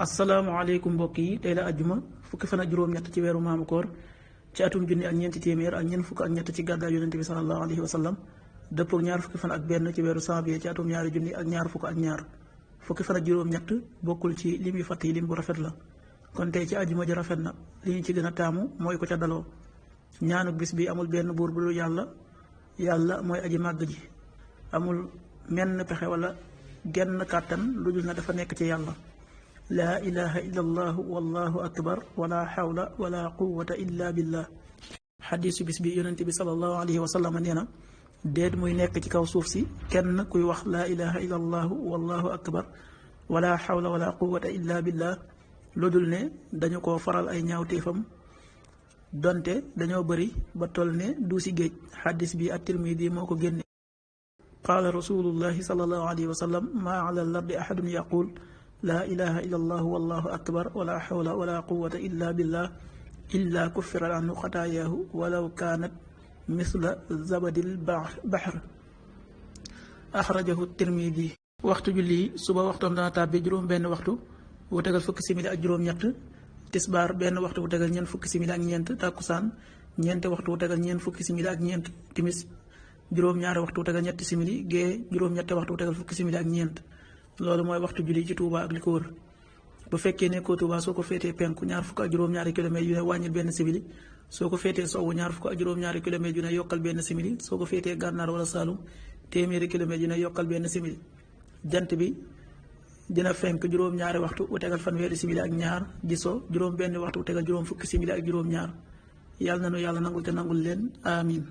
asalaamaaleykum mbokk yi tey la ajjuma fukki fan ak juróom-ñett ci weeru maamu koor ci atum junni ak ñeenti téeméer ak ñeent fukk ak ñett ci gàddaay yonente bi sallallahu alayhi wa sallam dëppook ñaar fukki fan ak benn ci weeru janvier ci atum ñaari junni ak ñaar fukk ak ñaar fukki fan ak juróom-ñett bokkul ci lim yu fatt yi lim bu rafet la kon tey ci ajjuma ji rafet na li ñu ci gën a taamu mooy ko ca daloo ñaanu bis bi amul benn buur bu dul yàlla mooy aji màgg ji amul menn pexe wala genn kàttan lu dul na dafa nekk ci yàlla laa ilaha illa allahu wallahu akbar wala xawla wala quwata illa billah xadiisu bis bi yonente bi salallahu alayhi wa sallam nee na déet muy nekk ci kaw suuf si kenn kuy wax laa ilaha illa allahu wallahu akbar wala xawla wala quwata illa billah lu dul ne dañu ko faral ay ñaawteefam donte dañoo bëri ba toll ne du si géej xadis bi at-Tirmidi moo ko génne qaala rasulullahi salallahu alayhi wa sallam maa ala lardi ahadun yaqul laa ilaha illa allahu wallahu akbar wala xawla wala quwata illa billah illa kuffirat anhu xataayaahu walaw kaanat misla zabadil bahr axrajahu tirmidi waxtu julli suba waxtoom dana tàbbi juróom benn waxtu bu tegal fukki simili ak juróom-ñett tisbaar benn waxtu bu tegal ñeent fukki simili ak ñeent tàkkusaan ñeenti waxtu bu tegal ñeent fukki simili ak ñeent timis juróom-ñaari waxtu bu tegal ñetti simili gée juróom-ñetti waxtu bu tegal fukki simili ak ñeent loolu mooy waxtu julli ci Touba ak li ko wër bu fekkee nekkoo Touba soo ko féetee penku ñaar fukk ak juróom-ñaari kilomètres yu ne wàññil benn simili soo ko féetee sowwu ñaar fukk ak juróom-ñaari kilomètres yu ne yokkal benn simili soo ko féetee gànnaar wala Saalum téeméeri kilomètres yu ne yokkal benn simili jant bi dina fenk juróom-ñaari waxtu bu tegal fanweeri simili ak ñaar di so juróom benn waxtu bu tegal juróom fukki simili ak juróom-ñaar yàlla na nu yàlla nangul te nangul leen amin